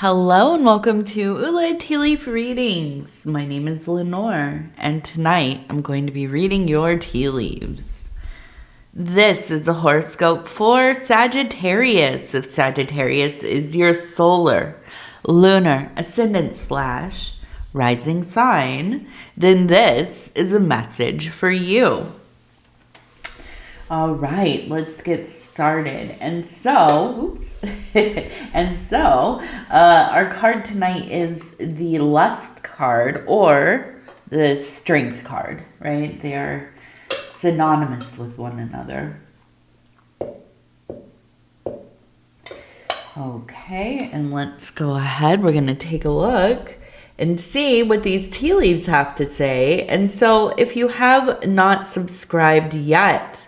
Hello and welcome to Ula Tea Leaf Readings. My name is Lenor, and tonight I'm going to be reading your tea leaves. This is a horoscope for Sagittarius. If Sagittarius is your solar, lunar, ascendant / rising sign, then this is a message for you. All right, let's get started. And so, our card tonight is the Lust card or the Strength card, right? They are synonymous with one another. Okay, and let's go ahead. We're going to take a look and see what these tea leaves have to say. And so if you have not subscribed yet,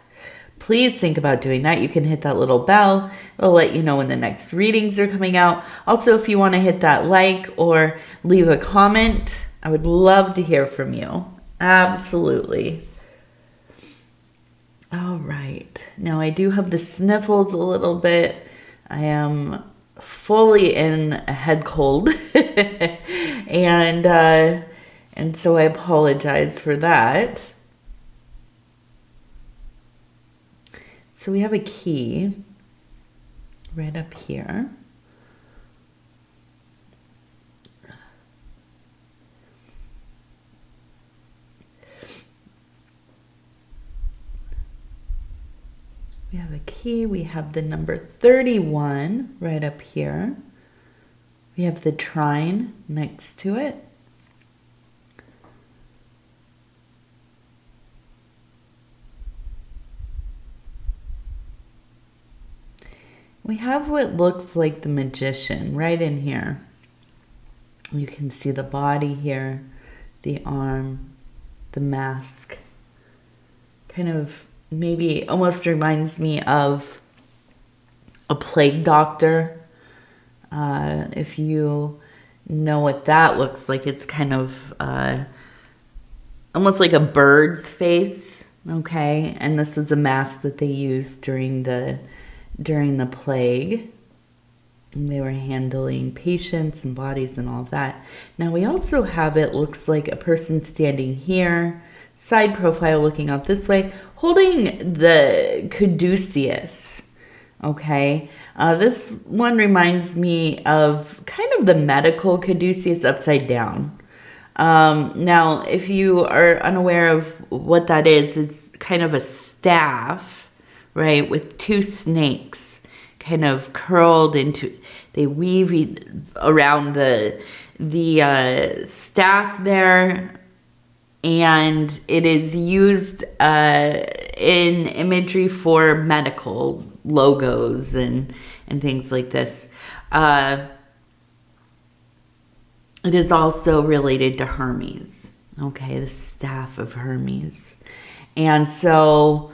please think about doing that. You can hit that little bell. It'll let you know when the next readings are coming out. Also, if you want to hit that like or leave a comment, I would love to hear from you. Absolutely. All right. Now, I do have the sniffles a little bit. I am fully in a head cold. and so I apologize for that. So we have a key right up here. We have a key. We have the number 31 right up here. We have the trine next to it. We have what looks like the Magician right in here. You can see the body here, the arm, the mask. Kind of maybe almost reminds me of a plague doctor. If you know what that looks like, it's kind of almost like a bird's face, okay? And this is a mask that they used during the plague. And they were handling patients and bodies and all that. Now we also have, it looks like a person standing here, side profile looking out this way, holding the caduceus. Okay, this one reminds me of kind of the medical caduceus upside down. Now, if you are unaware of what that is, it's kind of a staff, right, with two snakes kind of curled into, they weave around the staff there, and it is used in imagery for medical logos and things like this. It is also related to Hermes, okay, the staff of Hermes. And so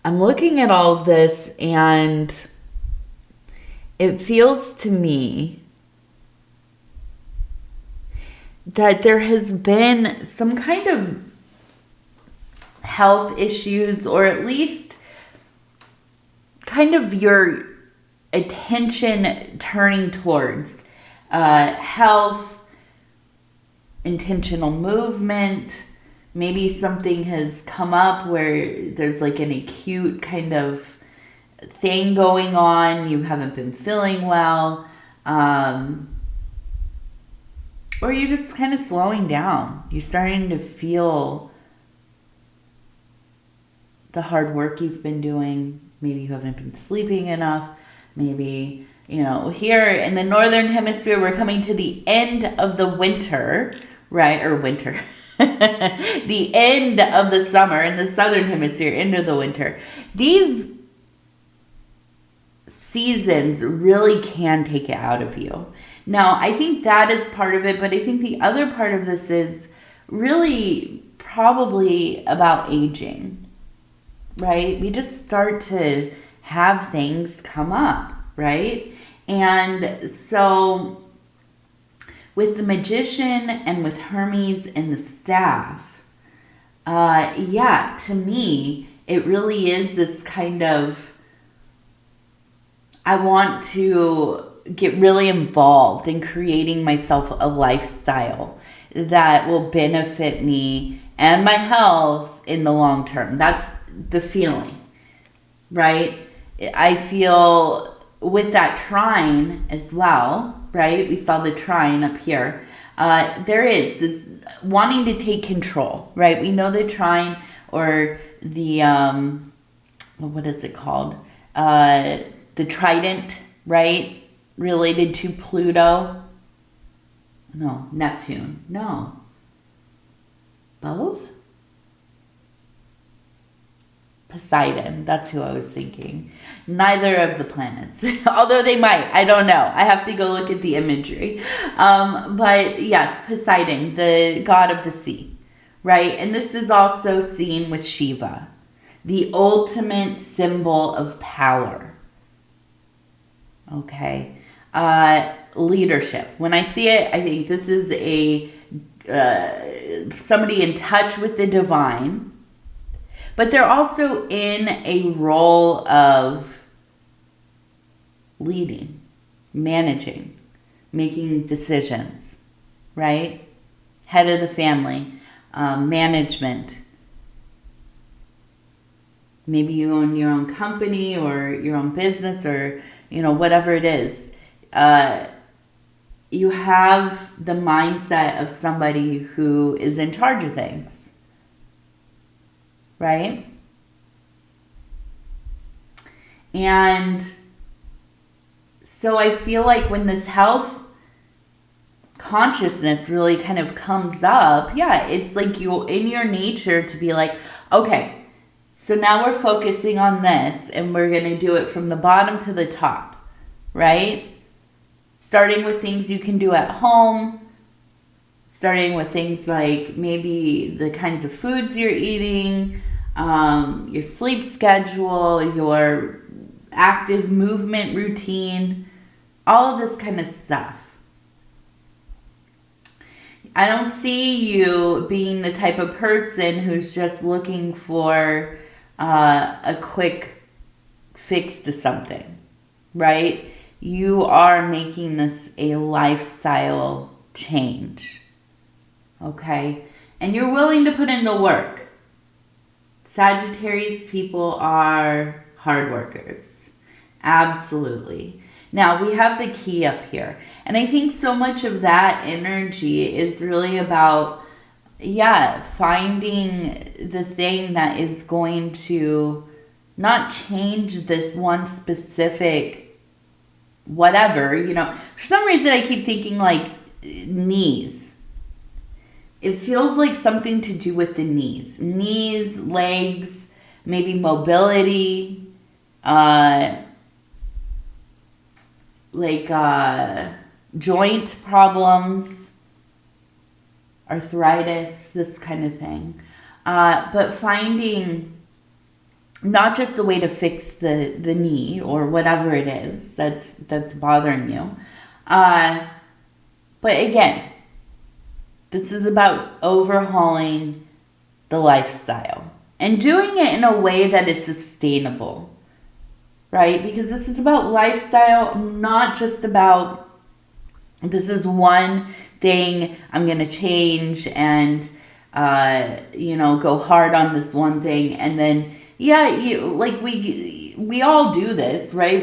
I'm looking at all of this, and it feels to me that there has been some kind of health issues, or at least kind of your attention turning towards health, intentional movement. Maybe something has come up where there's like an acute kind of thing going on. You haven't been feeling well. Or you're just kind of slowing down. You're starting to feel the hard work you've been doing. Maybe you haven't been sleeping enough. Maybe, here in the Northern Hemisphere, we're coming to the end of the winter, right? Or winter. The end of the summer in the Southern Hemisphere, end of the winter. These seasons really can take it out of you. Now, I think that is part of it, but I think the other part of this is really probably about aging, right? We just start to have things come up, right? And so with the Magician and with Hermes and the staff, to me, it really is this kind of, I want to get really involved in creating myself a lifestyle that will benefit me and my health in the long term. That's the feeling, right? I feel with that trine as well, right? We saw the trine up here. There is this wanting to take control, right? We know the trine, or the, what is it called? The trident, right? Related to Pluto. No, Neptune. No. Both? Poseidon. That's who I was thinking. Neither of the planets. Although they might. I don't know. I have to go look at the imagery. But yes, Poseidon, the god of the sea. Right? And this is also seen with Shiva. The ultimate symbol of power. Okay? Leadership. When I see it, I think this is a somebody in touch with the divine. But they're also in a role of leading, managing, making decisions, right? Head of the family, management. Maybe you own your own company or your own business, or, whatever it is. You have the mindset of somebody who is in charge of things. Right? And so I feel like when this health consciousness really kind of comes up, yeah, it's like you in your nature to be like, okay, so now we're focusing on this and we're going to do it from the bottom to the top, right? Starting with things you can do at home, starting with things like maybe the kinds of foods you're eating, your sleep schedule, your active movement routine, all of this kind of stuff. I don't see you being the type of person who's just looking for a quick fix to something, right? You are making this a lifestyle change, okay? And you're willing to put in the work. Sagittarius people are hard workers. Absolutely. Now, we have the key up here. And I think so much of that energy is really about, finding the thing that is going to not change this one specific whatever. For some reason I keep thinking like knees. It feels like something to do with the knees. Knees, legs, maybe mobility, joint problems, arthritis, this kind of thing. But finding not just a way to fix the knee or whatever it is that's bothering you. But again, this is about overhauling the lifestyle and doing it in a way that is sustainable, right? Because this is about lifestyle, not just about this is one thing I'm going to change and, go hard on this one thing. And then, we all do this, right?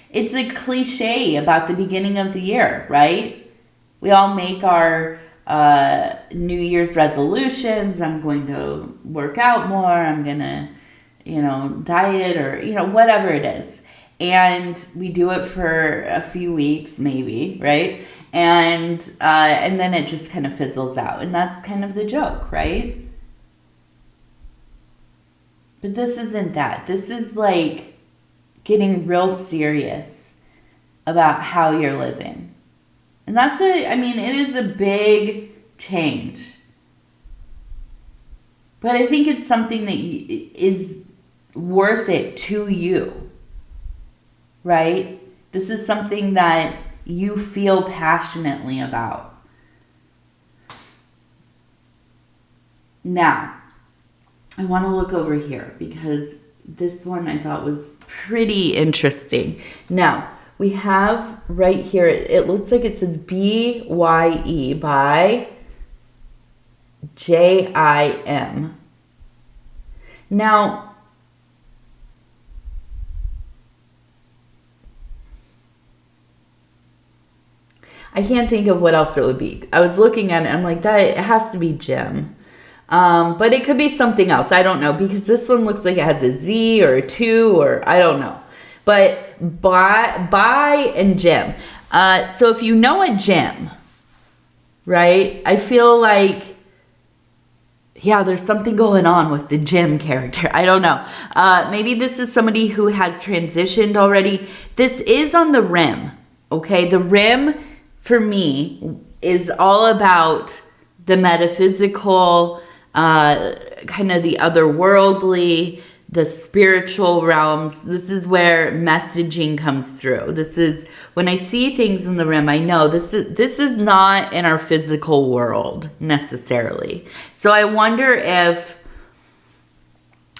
It's a cliche about the beginning of the year, right? We all make our New Year's resolutions. I'm going to work out more. I'm going to, diet or, whatever it is. And we do it for a few weeks, maybe, right? And then it just kind of fizzles out. And that's kind of the joke, right? But this isn't that. This is like getting real serious about how you're living. And it is a big change. But I think it's something that is worth it to you, right? This is something that you feel passionately about. Now, I want to look over here because this one I thought was pretty interesting. Now, we have right here, it looks like it says B-Y-E, by J-I-M. Now, I can't think of what else it would be. I was looking at it, I'm like, that it has to be Jim. But it could be something else. I don't know, because this one looks like it has a Z or a 2 or I don't know. But by and Jim. So if you know a Jim, right? I feel like, yeah, there's something going on with the Jim character. I don't know. Maybe this is somebody who has transitioned already. This is on the rim, okay? The rim, for me, is all about the metaphysical, kind of the otherworldly, the spiritual realms. This is where messaging comes through. This is when I see things in the rim, I know this is not in our physical world necessarily. So I wonder if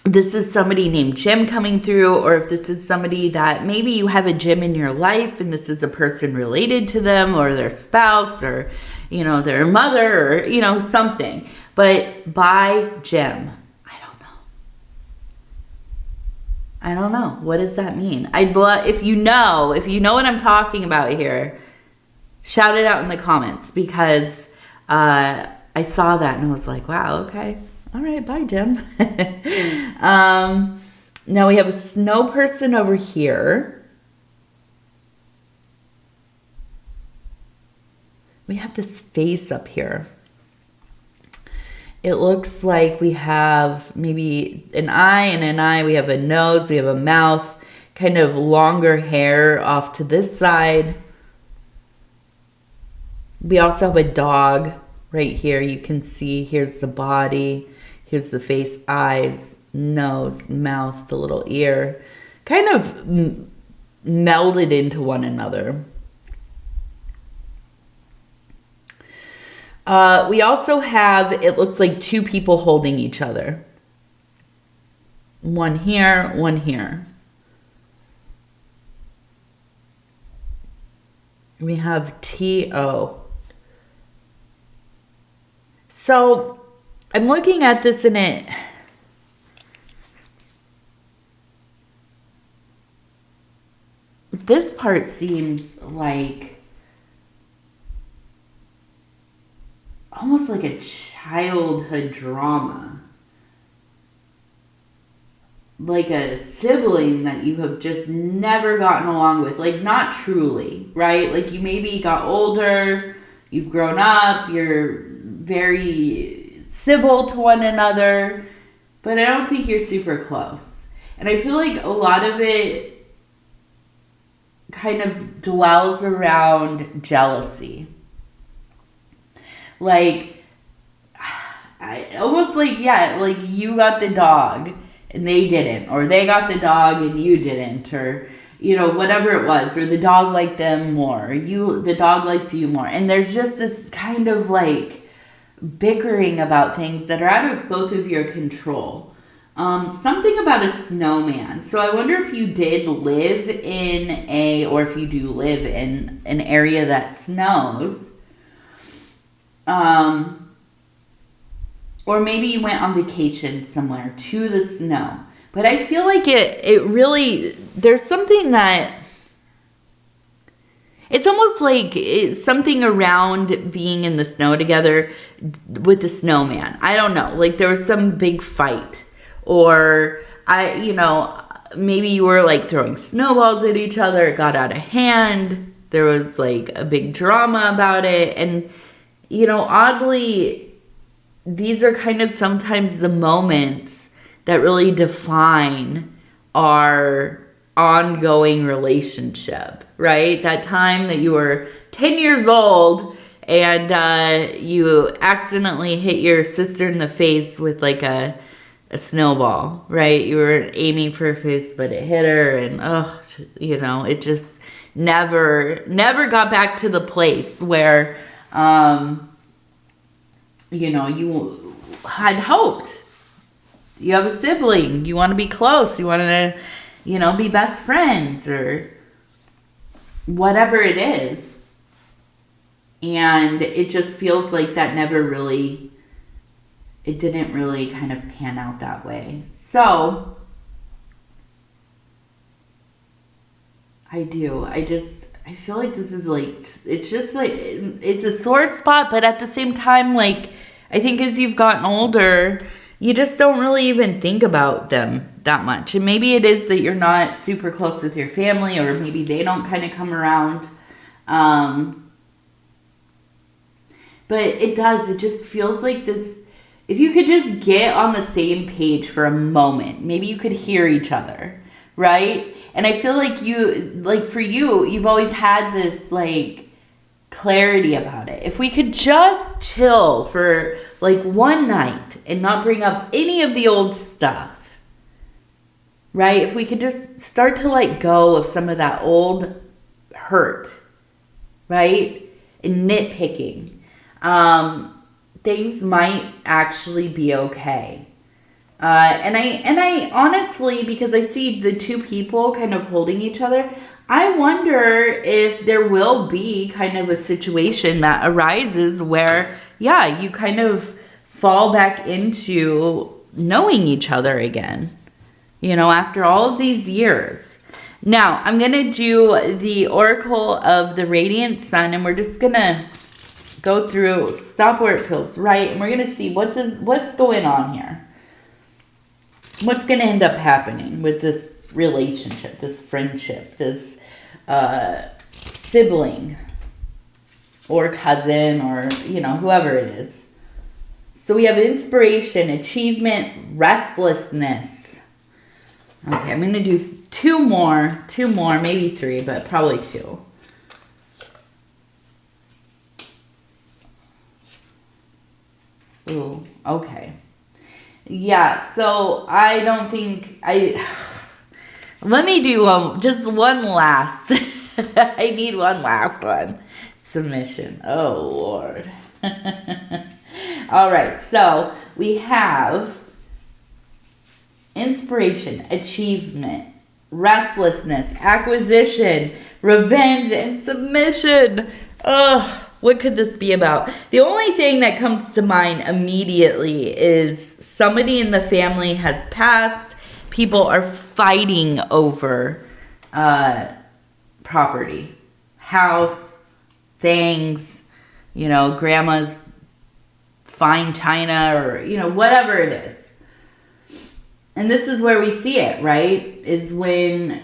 this is somebody named Jim coming through, or if this is somebody that maybe you have a Jim in your life and this is a person related to them, or their spouse, or, you know, their mother, or, you know, something. But by Jim, I don't know. What does that mean? I'd love, if you know what I'm talking about here, shout it out in the comments, because I saw that and I was like, wow, okay. All right, bye, Jim. Now we have a snow person over here. We have this face up here. It looks like we have maybe an eye and an eye. We have a nose, we have a mouth, kind of longer hair off to this side. We also have a dog right here. You can see, here's the body, here's the face, eyes, nose, mouth, the little ear, kind of melded into one another. We also have, it looks like two people holding each other. One here, one here. We have T-O. So I'm looking at this and this part seems like almost like a childhood drama. Like a sibling that you have just never gotten along with. Like, not truly, right? Like, you maybe got older, you've grown up, you're very civil to one another, but I don't think you're super close. And I feel like a lot of it kind of dwells around jealousy. Like, almost like, yeah, like you got the dog and they didn't, or they got the dog and you didn't, or, you know, whatever it was, or the dog liked them more, or the dog liked you more. And there's just this kind of like bickering about things that are out of both of your control. Something about a snowman. So I wonder if you did live or if you do live in an area that snows. Or maybe you went on vacation somewhere to the snow. But I feel like it really, there's something that, it's almost like it's something around being in the snow together with the snowman. I don't know, like there was some big fight, or maybe you were like throwing snowballs at each other, it got out of hand, there was like a big drama about it, and oddly, these are kind of sometimes the moments that really define our ongoing relationship, right? That time that you were 10 years old and you accidentally hit your sister in the face with like a snowball, right? You were aiming for her face, but it hit her, and it just never got back to the place where you had hoped. You have a sibling, you want to be close, you want to, be best friends, or whatever it is. And it just feels like that never really, it didn't really kind of pan out that way. So I feel like this is like, it's just like, it's a sore spot, but at the same time, like, I think as you've gotten older, you just don't really even think about them that much. And maybe it is that you're not super close with your family, or maybe they don't kind of come around. But it just feels like this, if you could just get on the same page for a moment, maybe you could hear each other, right? And I feel like for you, you've always had this like clarity about it. If we could just chill for like one night and not bring up any of the old stuff, right? If we could just start to let go of some of that old hurt, right? And nitpicking. Things might actually be okay. And I honestly, because I see the two people kind of holding each other, I wonder if there will be kind of a situation that arises where, yeah, you kind of fall back into knowing each other again, you know, after all of these years. Now, I'm going to do the Oracle of the Radiant Sun, and we're just going to go through, stop where it feels right, and we're going to see what's going on here. What's going to end up happening with this relationship, this friendship, this sibling or cousin, or, you know, whoever it is. So we have inspiration, achievement, restlessness. Okay, I'm going to do two more, maybe three, but probably two. Ooh, okay. Yeah, so I don't think let me do just one last. I need one last one. Submission. Oh, Lord. All right, so we have inspiration, achievement, restlessness, acquisition, revenge, and submission. Ugh. What could this be about? The only thing that comes to mind immediately is somebody in the family has passed. People are fighting over property, house, things, you know, grandma's fine china, or, you know, whatever it is. And this is where we see it, right? Is when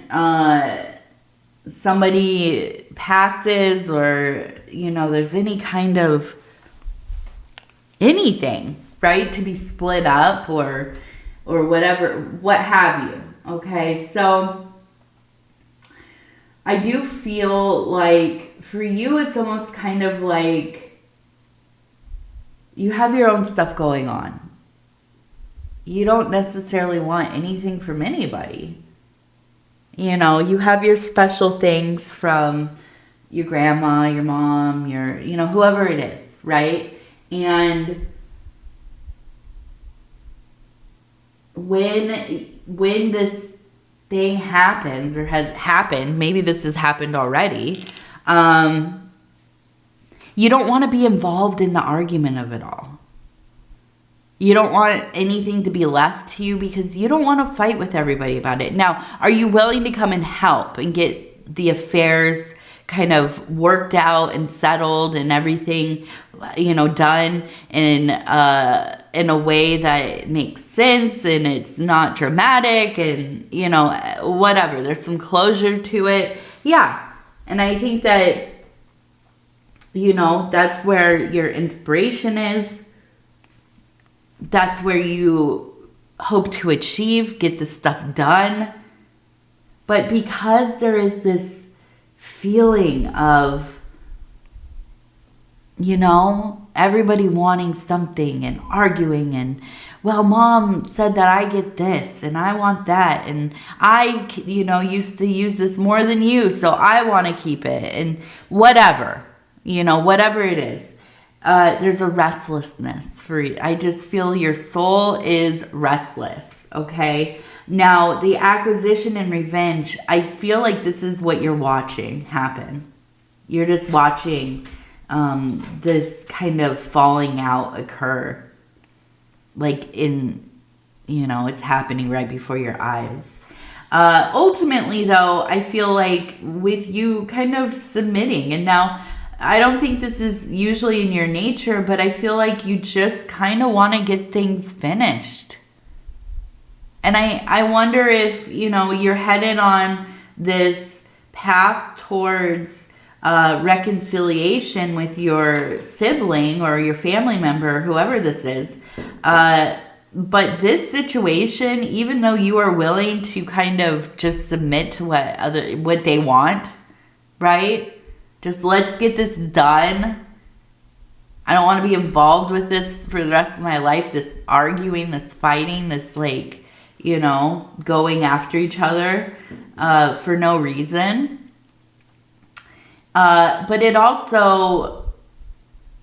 somebody passes, or, you know, there's any kind of anything, right, to be split up or whatever, what have you. Okay, so I do feel like for you, it's almost kind of like you have your own stuff going on. You don't necessarily want anything from anybody. You know, you have your special things from your grandma, your mom, your, you know, whoever it is, right? And when this thing happens, or has happened, maybe this has happened already, you don't want to be involved in the argument of it all. You don't want anything to be left to you, because you don't want to fight with everybody about it. Now, are you willing to come and help and get the affairs kind of worked out and settled and everything, you know, done in a way that makes sense and it's not dramatic and, you know, whatever. There's some closure to it. Yeah. And I think that, you know, that's where your inspiration is. That's where you hope to achieve, get this stuff done. But because there is this feeling of, you know, everybody wanting something and arguing and, well, mom said that I get this and I want that, and I, you know, used to use this more than you, so I want to keep it, and whatever, you know, whatever it is. There's a restlessness for you. I just feel your soul is restless, okay? Now, the acquisition and revenge, I feel like this is what you're watching happen. You're just watching this kind of falling out occur. Like it's happening right before your eyes. Ultimately, though, I feel like with you kind of submitting, and now I don't think this is usually in your nature, but I feel like you just kind of want to get things finished. And I wonder if, you're headed on this path towards reconciliation with your sibling or your family member, whoever this is. But this situation, even though you are willing to kind of just submit to what they want, right? Just let's get this done. I don't want to be involved with this for the rest of my life. This arguing, this fighting, this going after each other for no reason. But it also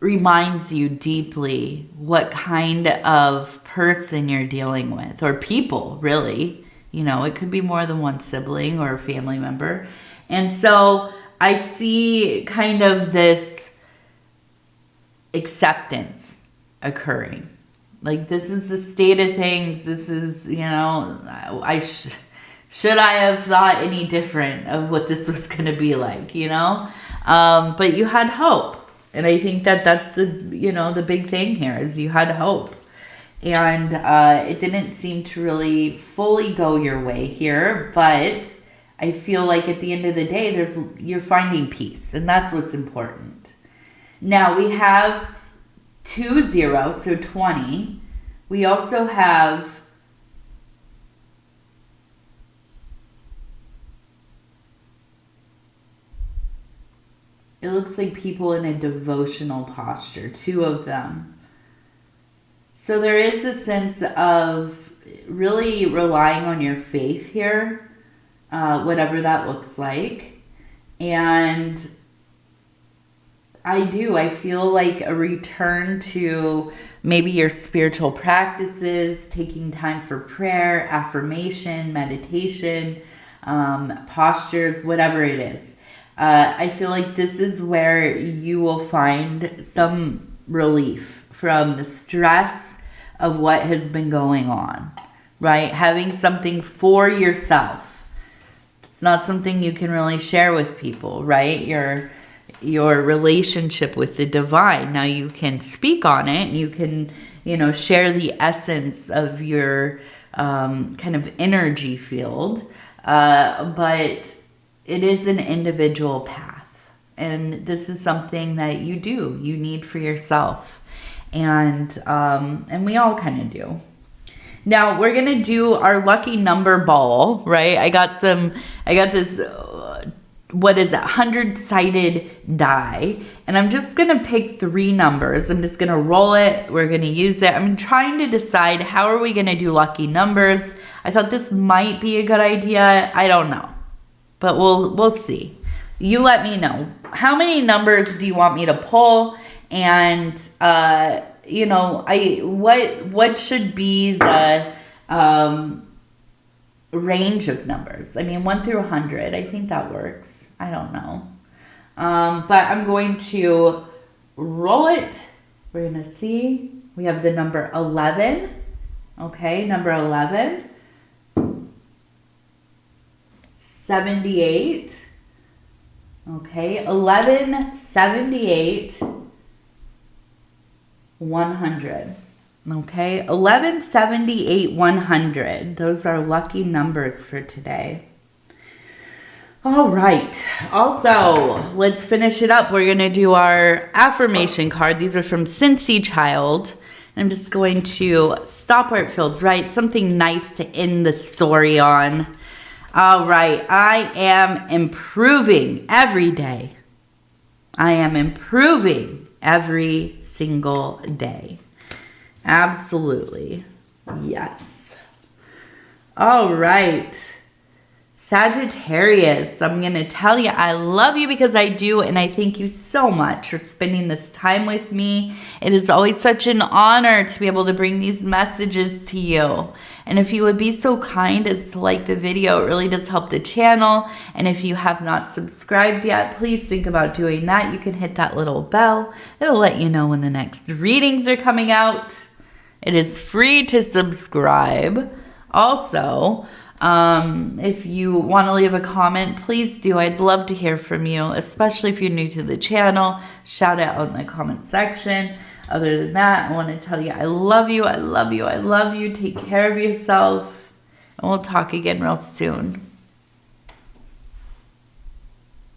reminds you deeply what kind of person you're dealing with, or people, really. It could be more than one sibling or a family member. And so I see kind of this acceptance occurring. Like, this is the state of things. This is, should I have thought any different of what this was going to be like, But you had hope. And I think that's the big thing here is you had hope. And it didn't seem to really fully go your way here. But I feel like at the end of the day, you're finding peace. And that's what's important. Now, we have 20, so 20. We also have it looks like people in a devotional posture, 2 of them. So there is a sense of really relying on your faith here, whatever that looks like. And I feel like a return to maybe your spiritual practices, taking time for prayer, affirmation, meditation, postures, whatever it is. I feel like this is where you will find some relief from the stress of what has been going on, right? Having something for yourself. It's not something you can really share with people, right? Your relationship with the divine. Now you can speak on it, and you can, share the essence of your kind of energy field, but it is an individual path, and this is something that you need for yourself, and we all kind of do. Now we're gonna do our lucky number ball, right? I got this. What is it? 100-sided die. And I'm just going to pick 3 numbers. I'm just going to roll it. We're going to use it. I'm trying to decide how are we going to do lucky numbers. I thought this might be a good idea. I don't know. But we'll see. You let me know. How many numbers do you want me to pull? And, what should be the range of numbers? I mean, 1 through 100. I think that works. I don't know. But I'm going to roll it. We're going to see. We have the number 11. Okay, number 11. 78. Okay, 11, 78, 100. Okay, 11, 78, 100. Those are lucky numbers for today. All right. Also, let's finish it up. We're going to do our affirmation card. These are from Cincy Child. I'm just going to stop where it feels right. Something nice to end the story on. All right. I am improving every day. I am improving every single day. Absolutely. Yes. All right. Sagittarius, I'm going to tell you I love you because I do, and I thank you so much for spending this time with me. It is always such an honor to be able to bring these messages to you. And if you would be so kind as to like the video, it really does help the channel. And if you have not subscribed yet, please think about doing that. You can hit that little bell. It'll let you know when the next readings are coming out. It is free to subscribe. Also, if you want to leave a comment, please do. I'd love to hear from you, especially if you're new to the channel. Shout it out in the comment section. Other than that, I want to tell you I love you, I love you, I love you. Take care of yourself, and we'll talk again real soon.